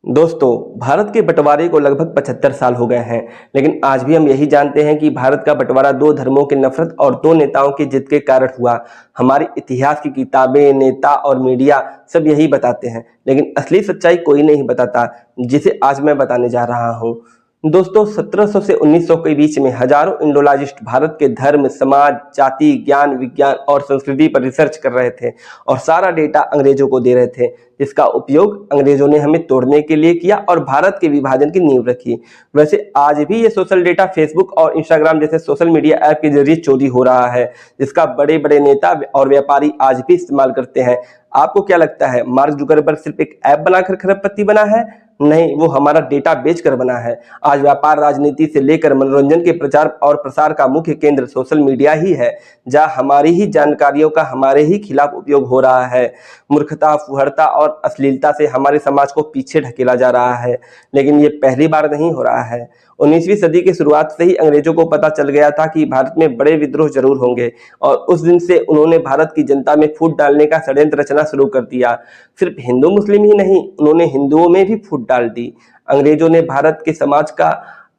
दोस्तों, भारत के बंटवारे को लगभग 75 साल हो गए हैं, लेकिन आज भी हम यही जानते हैं कि भारत का बंटवारा दो धर्मों के नफरत और दो नेताओं की जिद के कारण हुआ। हमारी इतिहास की किताबें, नेता और मीडिया सब यही बताते हैं, लेकिन असली सच्चाई कोई नहीं बताता, जिसे आज मैं बताने जा रहा हूँ। दोस्तों, 1700 से 1900 के बीच में हजारों इंडोलॉजिस्ट भारत के धर्म, समाज, जाति, ज्ञान, विज्ञान और संस्कृति पर रिसर्च कर रहे थे और सारा डेटा अंग्रेजों को दे रहे थे, जिसका उपयोग अंग्रेजों ने हमें तोड़ने के लिए किया और भारत के विभाजन की नींव रखी। वैसे आज भी ये सोशल डेटा फेसबुक और इंस्टाग्राम जैसे सोशल मीडिया ऐप के जरिए चोरी हो रहा है, जिसका बड़े बड़े नेता और व्यापारी आज भी इस्तेमाल करते हैं। आपको क्या लगता है, मार्क जुकरबर्ग सिर्फ एक ऐप बनाकर खरबपति बना है? नहीं, वो हमारा डेटा बेचकर बना है। आज व्यापार, राजनीति से लेकर मनोरंजन के प्रचार और प्रसार का मुख्य केंद्र सोशल मीडिया ही है, जहां हमारी ही जानकारियों का हमारे ही खिलाफ उपयोग हो रहा है। मूर्खता, फुहड़ता और अश्लीलता से हमारे समाज को पीछे ढकेला जा रहा है, लेकिन ये पहली बार नहीं हो रहा है। 19वीं सदी की शुरुआत से ही अंग्रेजों को पता चल गया था कि भारत में बड़े विद्रोह जरूर होंगे, और उस दिन से उन्होंने भारत की जनता में फूट डालने का षड्यंत्र रचना शुरू कर दिया। सिर्फ हिंदू मुस्लिम ही नहीं, उन्होंने हिंदुओं में भी फूट डाल दी। अंग्रेजों ने भारत के समाज का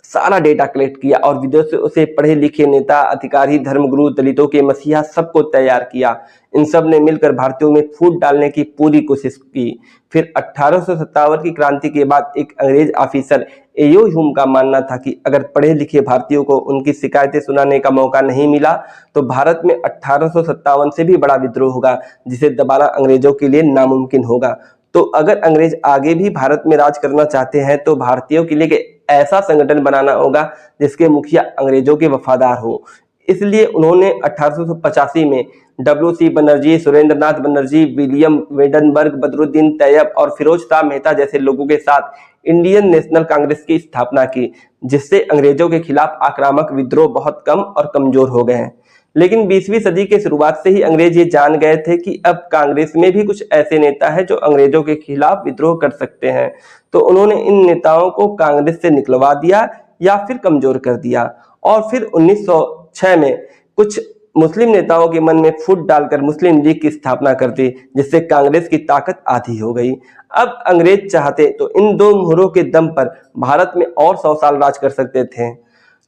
सारा डेटा कलेक्ट किया और विदेशों से पढ़े लिखे नेता, अधिकारी, धर्मगुरु, दलितों के मसीहा सबको तैयार किया। इन सब ने मिलकर भारतीयों में फूट डालने की पूरी कोशिश की। फिर 1857 की क्रांति के बाद एक अंग्रेज ऑफिसर एयो ह्यूम का मानना था कि अगर पढ़े लिखे भारतीयों को उनकी शिकायतें सुनाने का मौका नहीं मिला तो भारत में 1857 से भी बड़ा विद्रोह होगा, जिसे दबाना अंग्रेजों के लिए नामुमकिन होगा। तो अगर अंग्रेज आगे भी भारत में राज करना चाहते हैं तो भारतीयों के लिए ऐसा संगठन बनाना होगा जिसके मुखिया अंग्रेजों के वफादार हो। इसलिए उन्होंने 1885 में डब्ल्यू.सी. बनर्जी, सुरेंद्रनाथ बनर्जी, विलियम वेडनबर्ग, बदरुद्दीन तैयब और फिरोज शाह मेहता जैसे लोगों के साथ इंडियन नेशनल कांग्रेस की स्थापना की, जिससे अंग्रेजों के खिलाफ आक्रामक विद्रोह बहुत कम और कमजोर हो गए हैं। लेकिन 20वीं सदी के शुरुआत से ही अंग्रेज ये जान गए थे कि अब कांग्रेस में भी कुछ ऐसे नेता हैं जो अंग्रेजों के खिलाफ विद्रोह कर सकते हैं, तो उन्होंने इन नेताओं को कांग्रेस से निकलवा दिया या फिर कमजोर कर दिया। और फिर 1906 में कुछ मुस्लिम नेताओं के मन में फूट डालकर मुस्लिम लीग की स्थापना कर दी, जिससे कांग्रेस की ताकत आधी हो गई। अब अंग्रेज चाहते तो इन दो मुहरों के दम पर भारत में और 100 साल राज कर सकते थे,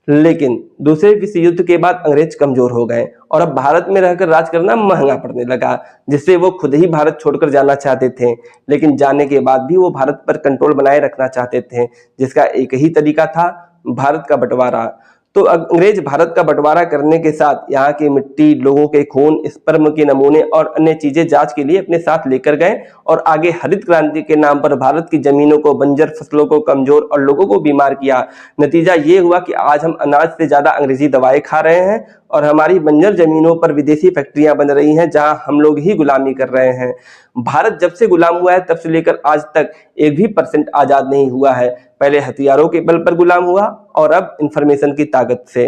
लेकिन दूसरे विश्व युद्ध के बाद अंग्रेज कमजोर हो गए और अब भारत में रहकर राज करना महंगा पड़ने लगा, जिससे वो खुद ही भारत छोड़कर जाना चाहते थे। लेकिन जाने के बाद भी वो भारत पर कंट्रोल बनाए रखना चाहते थे, जिसका एक ही तरीका था, भारत का बंटवारा। तो अंग्रेज भारत का बंटवारा करने के साथ यहाँ की मिट्टी, लोगों के खून, स्पर्म के नमूने और अन्य चीजें जांच के लिए अपने साथ लेकर गए और आगे हरित क्रांति के नाम पर भारत की जमीनों को, बंजर फसलों को कमजोर और लोगों को बीमार किया। नतीजा ये हुआ कि आज हम अनाज से ज्यादा अंग्रेजी दवाएं खा रहे हैं और हमारी बंजर जमीनों पर विदेशी फैक्ट्रियां बन रही हैं, जहां हम लोग ही गुलामी कर रहे हैं। भारत जब से गुलाम हुआ है तब से लेकर आज तक 1% आजाद नहीं हुआ है। पहले हथियारों के बल पर गुलाम हुआ और अब इंफॉर्मेशन की ताकत से।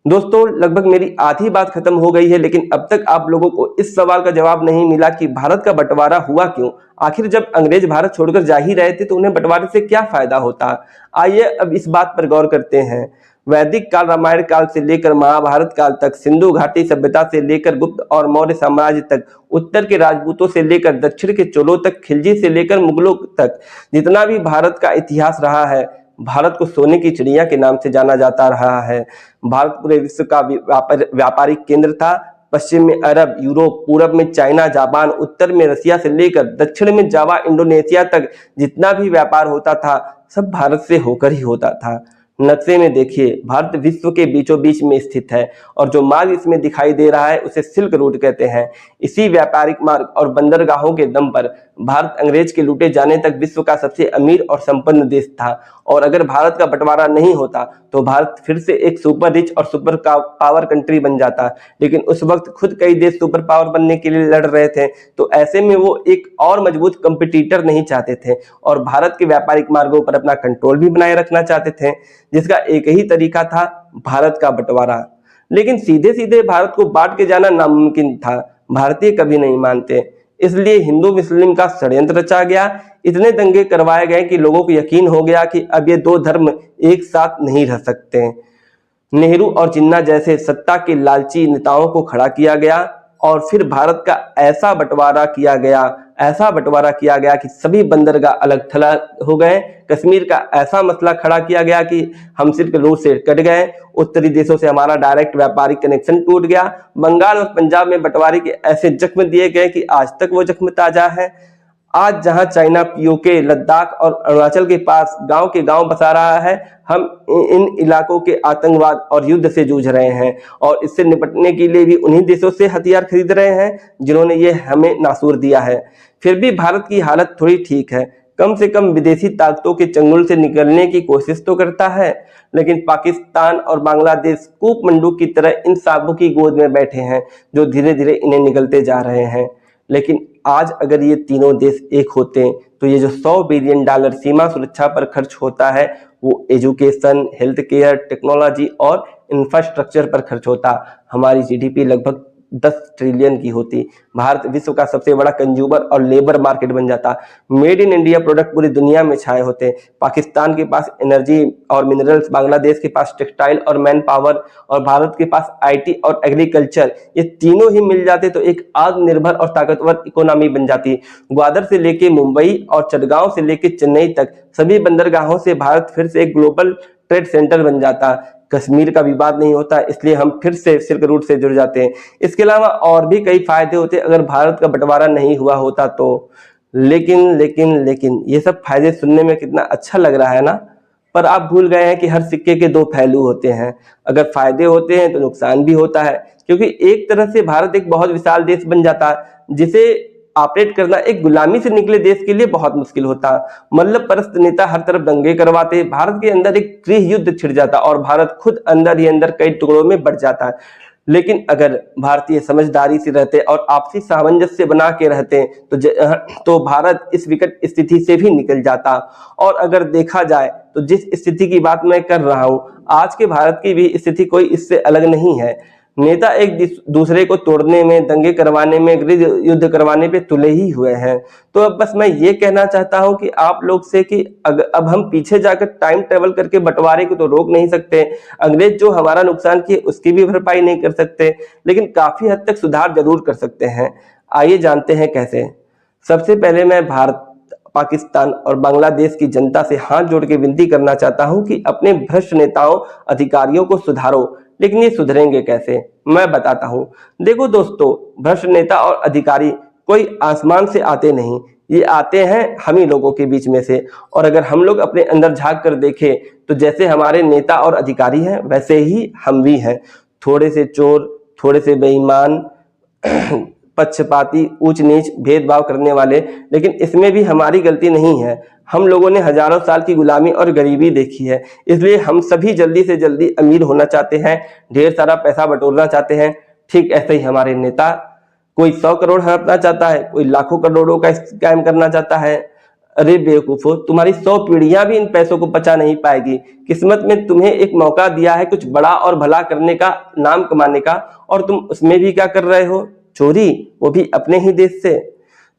दोस्तों, लगभग मेरी आधी बात खत्म हो गई है, लेकिन अब तक आप लोगों को इस सवाल का जवाब नहीं मिला कि भारत का बंटवारा हुआ क्यों। आखिर जब अंग्रेज भारत छोड़कर जा ही रहे थे तो उन्हें बंटवारे से क्या फायदा होता। आइए अब इस बात पर गौर करते हैं। वैदिक काल, रामायण काल से लेकर महाभारत काल तक, सिंधु घाटी सभ्यता से लेकर गुप्त और मौर्य साम्राज्य तक, उत्तर के राजपूतों से लेकर दक्षिण के चोलों तक, खिलजी से लेकर मुगलों तक, जितना भी भारत का इतिहास रहा है, भारत को सोने की चिड़िया के नाम से जाना जाता रहा है। भारत पूरे विश्व का व्यापारिक केंद्र था। पश्चिम में अरब, यूरोप, पूरब में चाइना, जापान, उत्तर में रसिया से लेकर दक्षिण में जावा, इंडोनेशिया तक जितना भी व्यापार होता था सब भारत से होकर ही होता था। नक्शे में देखिए, भारत विश्व के बीचों बीच में स्थित है और जो मार्ग इसमें दिखाई दे रहा है उसे सिल्क रूट कहते हैं। इसी व्यापारिक मार्ग और बंदरगाहों के दम पर भारत अंग्रेज के लूटे जाने तक विश्व का सबसे अमीर और संपन्न देश था। और अगर भारत का बंटवारा नहीं होता तो भारत फिर से एक सुपर रिच और सुपर पावर कंट्री बन जाता। लेकिन उस वक्त खुद कई देश सुपर पावर बनने के लिए लड़ रहे थे, तो ऐसे में वो एक और मजबूत कंपटीटर नहीं चाहते थे और भारत के व्यापारिक मार्गों पर अपना कंट्रोल भी बनाए रखना चाहते थे, जिसका एक ही तरीका था, भारत का बंटवारा। लेकिन सीधे सीधे भारत को बांट के जाना नामुमकिन था, भारतीय कभी नहीं मानते। इसलिए हिंदू मुस्लिम का षड्यंत्र रचा गया, इतने दंगे करवाए गए कि लोगों को यकीन हो गया कि अब ये दो धर्म एक साथ नहीं रह सकते। नेहरू और जिन्ना जैसे सत्ता के लालची नेताओं को खड़ा किया गया। और फिर भारत का ऐसा बंटवारा किया गया कि सभी बंदरगाह अलग थलग हो गए। कश्मीर का ऐसा मसला खड़ा किया गया कि हम सिल्क रोड से कट गए, उत्तरी देशों से हमारा डायरेक्ट व्यापारिक कनेक्शन टूट गया। बंगाल और पंजाब में बंटवारे के ऐसे जख्म दिए गए कि आज तक वो जख्म ताजा है। आज जहां चाइना पीओके, लद्दाख और अरुणाचल के पास गांव के गांव बसा रहा है, हम इन इलाकों के आतंकवाद और युद्ध से जूझ रहे हैं और इससे निपटने के लिए भी उन्हीं देशों से हथियार खरीद रहे हैं जिन्होंने ये हमें नासूर दिया है। फिर भी भारत की हालत थोड़ी ठीक है, कम से कम विदेशी ताकतों के चंगुल से निकलने की कोशिश तो करता है। लेकिन पाकिस्तान और बांग्लादेश कूप मंडूक की तरह इन सांपों की गोद में बैठे हैं जो धीरे धीरे इन्हें निगलते जा रहे हैं। लेकिन आज अगर ये तीनों देश एक होते तो ये जो $100 बिलियन सीमा सुरक्षा पर खर्च होता है वो एजुकेशन, हेल्थ केयर, टेक्नोलॉजी और इंफ्रास्ट्रक्चर पर खर्च होता। हमारी जीडीपी लगभग 10 ट्रिलियन की होती। भारत विश्व का सबसे बड़ा कंज्यूमर और लेबर मार्केट बन जाता। मेड इन इंडिया प्रोडक्ट पूरी दुनिया में छाए होते। पाकिस्तान के पास एनर्जी और मिनरल्स, बांग्लादेश के पास टेक्सटाइल और मैन पावर और भारत के पास आईटी और एग्रीकल्चर, ये तीनों ही मिल जाते तो एक आत्मनिर्भर और ताकतवर इकोनॉमी बन जाती। ग्वादर से लेके मुंबई और चटगांव से लेके चेन्नई तक सभी बंदरगाहों से भारत फिर से एक ग्लोबल ट्रेड सेंटर बन जाता। कश्मीर का विवाद नहीं होता, इसलिए हम फिर से सिल्क रूट से जुड़ जाते हैं। इसके अलावा और भी कई फायदे होते अगर भारत का बंटवारा नहीं हुआ होता तो। लेकिन ये सब फायदे सुनने में कितना अच्छा लग रहा है ना, पर आप भूल गए हैं कि हर सिक्के के दो पहलू होते हैं। अगर फायदे होते हैं तो नुकसान भी होता है, क्योंकि एक तरह से भारत एक बहुत विशाल देश बन जाता जिसे ऑपरेट करना एक गुलामी से निकले देश के लिए बहुत मुश्किल होता। मल्ल परस्त नेता हर तरफ दंगे करवाते, भारत के अंदर एक गृह युद्ध छिड़ जाता और भारत खुद अंदर ही अंदर कई टुकड़ों में बढ़ जाता। लेकिन अगर भारतीय समझदारी से रहते और आपसी सामंजस्य बना के रहते तो भारत इस विकट स्थिति से भी निकल जाता। और अगर देखा जाए तो जिस स्थिति की बात मैं कर रहा हूं, आज के भारत की भी स्थिति कोई इससे अलग नहीं है। नेता एक दूसरे को तोड़ने में, दंगे करवाने में, गृह युद्ध करवाने पे तुले ही हुए हैं। तो अब बस मैं ये कहना चाहता हूं कि आप लोग से कि अब हम पीछे जाकर टाइम ट्रेवल करके बंटवारे को तो रोक नहीं सकते, अंग्रेज जो हमारा नुकसान किए उसकी भी भरपाई नहीं कर सकते, लेकिन काफी हद तक सुधार जरूर कर सकते हैं। आइए जानते हैं कैसे। सबसे पहले मैं भारत, पाकिस्तान और बांग्लादेश की जनता से हाथ जोड़ के विनती करना चाहता हूं कि अपने भ्रष्ट नेताओं, अधिकारियों को सुधारो। लेकिन ये सुधरेंगे कैसे, मैं बताता हूं। देखो दोस्तों, भ्रष्ट नेता और अधिकारी कोई आसमान से आते नहीं, ये आते हैं हम ही लोगों के बीच में से। और अगर हम लोग अपने अंदर झांक कर देखें तो जैसे हमारे नेता और अधिकारी हैं वैसे ही हम भी हैं। थोड़े से चोर, थोड़े से बेईमान, पक्षपाती, ऊंच नीच, भेदभाव करने वाले, लेकिन इसमें भी हमारी गलती नहीं है। हम लोगों ने हजारों साल की गुलामी और गरीबी देखी है, इसलिए हम सभी जल्दी से जल्दी अमीर होना चाहते हैं, ढेर सारा पैसा बटोरना चाहते हैं। ठीक ऐसे ही हमारे नेता, कोई 100 करोड़ हड़पना चाहता है, कोई लाखों करोड़ों का स्कैम करना चाहता है। अरे बेवकूफो, तुम्हारी 100 पीढ़ियां भी इन पैसों को बचा नहीं पाएगी। किस्मत में तुम्हें एक मौका दिया है कुछ बड़ा और भला करने का, नाम कमाने का, और तुम उसमें भी क्या कर रहे हो? चोरी, वो भी अपने ही देश से।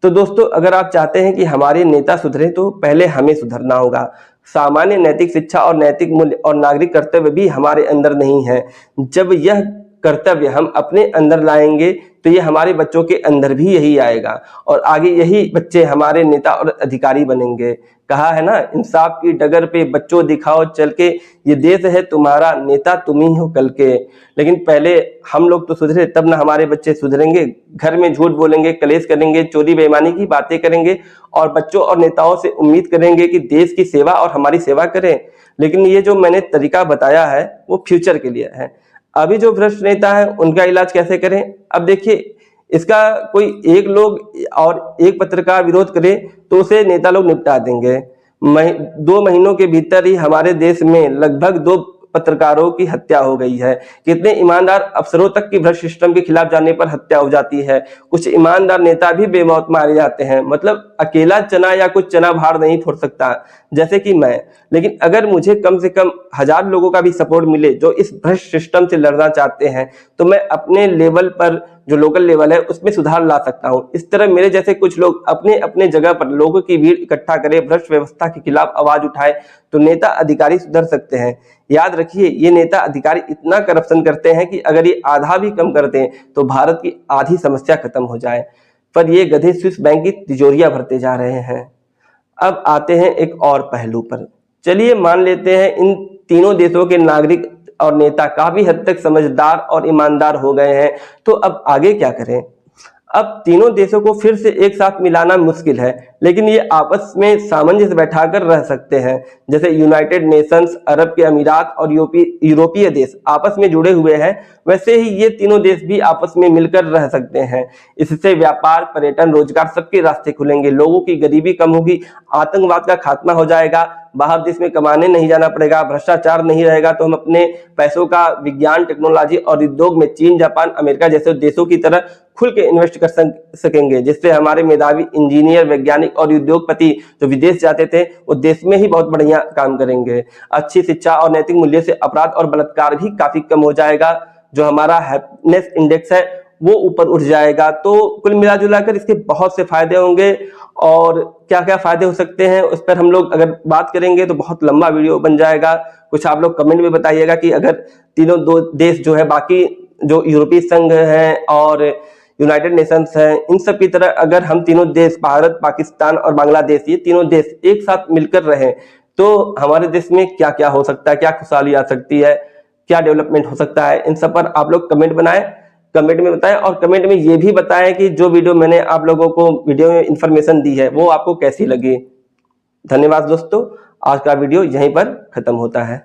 तो दोस्तों, अगर आप चाहते हैं कि हमारे नेता सुधरे तो पहले हमें सुधरना होगा। सामान्य नैतिक शिक्षा और नैतिक मूल्य और नागरिक कर्तव्य भी हमारे अंदर नहीं है। जब यह कर्तव्य हम अपने अंदर लाएंगे तो ये हमारे बच्चों के अंदर भी यही आएगा और आगे यही बच्चे हमारे नेता और अधिकारी बनेंगे। कहा है ना, इंसाफ की डगर पे बच्चों दिखाओ चल के, ये देश है तुम्हारा, नेता तुम ही हो कल के। लेकिन पहले हम लोग तो सुधरे तब ना हमारे बच्चे सुधरेंगे। घर में झूठ बोलेंगे, कलेश करेंगे, चोरी बेईमानी की बातें करेंगे और बच्चों और नेताओं से उम्मीद करेंगे कि देश की सेवा और हमारी सेवा करें। लेकिन ये जो मैंने तरीका बताया है वो फ्यूचर के लिए है। अभी जो भ्रष्ट नेता है उनका इलाज कैसे करें? अब देखिए, इसका कोई एक लोग और एक पत्रकार विरोध करे तो उसे नेता लोग निपटा देंगे। 2 महीनों के भीतर ही हमारे देश में लगभग 2 पत्रकारों की हत्या हो गई है। कितने ईमानदार अफसरों तक की भ्रष्ट सिस्टम के खिलाफ जाने पर हत्या हो जाती है। कुछ ईमानदार नेता भी बेमौत मारे जाते हैं। मतलब अकेला चना या कुछ चना भार नहीं फोड़ सकता, जैसे कि मैं। लेकिन अगर मुझे कम से कम 1000 लोगों का भी सपोर्ट मिले जो इस भ्रष्ट सिस्टम से लड़ना चाहते हैं, तो मैं अपने लेवल पर जो लोकल लेवल है उसमें सुधार ला सकता हूं। इस तरह मेरे जैसे कुछ लोग अपने अपने जगह पर लोगों की भीड़ इकट्ठा करें, भ्रष्ट व्यवस्था के खिलाफ आवाज उठाए तो नेता अधिकारी सुधर सकते हैं। याद रखिए, ये नेता अधिकारी इतना करप्शन करते हैं कि अगर ये आधा भी कम कर दें तो भारत की आधी समस्या खत्म हो जाए, पर ये गधे स्विस बैंक की तिजोरियां भरते जा रहे हैं। अब आते हैं एक और पहलू पर। चलिए मान लेते हैं इन तीनों देशों के नागरिक और नेता काफी हद तक समझदार और ईमानदार हो गए हैं, तो अब आगे क्या करें? अब तीनों देशों को फिर से एक साथ मिलाना मुश्किल है, लेकिन ये आपस में सामंजस्य बैठाकर रह सकते हैं। जैसे यूनाइटेड नेशंस, अरब के अमीरात और यूरोपीय देश आपस में जुड़े हुए हैं, वैसे ही ये तीनों देश भी आपस में मिलकर रह सकते हैं। इससे व्यापार, पर्यटन, रोजगार सबके रास्ते खुलेंगे, लोगों की गरीबी कम होगी, आतंकवाद का खात्मा हो जाएगा, बाहर देश में कमाने नहीं जाना पड़ेगा, भ्रष्टाचार नहीं रहेगा, तो हम अपने पैसों का विज्ञान, टेक्नोलॉजी और उद्योग में चीन, जापान, अमेरिका जैसे देशों की तरह खुल के इन्वेस्ट कर सकेंगे, जिससे हमारे मेधावी इंजीनियर, वैज्ञानिक और उद्योगपति जो विदेश जाते थे वो देश में ही बहुत बढ़िया काम करेंगे। अच्छी शिक्षा और नैतिक मूल्य से अपराध और बलात्कार भी काफी कम हो जाएगा, जो हमारा हैप्पीनेस इंडेक्स है वो ऊपर उठ जाएगा। तो कुल मिला जुलाकर इसके बहुत से फायदे होंगे, और क्या क्या फायदे हो सकते हैं उस पर हम लोग अगर बात करेंगे तो बहुत लंबा वीडियो बन जाएगा। कुछ आप लोग कमेंट में बताइएगा कि अगर तीनों दो देश जो है, बाकी जो यूरोपीय संघ है और यूनाइटेड नेशंस है, इन सब की तरह अगर हम तीनों देश, भारत, पाकिस्तान और बांग्लादेश, ये तीनों देश एक साथ मिलकर रहें तो हमारे देश में क्या क्या हो सकता है, क्या खुशहाली आ सकती है, क्या डेवलपमेंट हो सकता है। इन सब पर आप लोग कमेंट बनाएं, कमेंट में बताएं, और कमेंट में ये भी बताएं कि जो वीडियो मैंने आप लोगों को वीडियो में इंफॉर्मेशन दी है वो आपको कैसी लगी। धन्यवाद दोस्तों, आज का वीडियो यहीं पर खत्म होता है।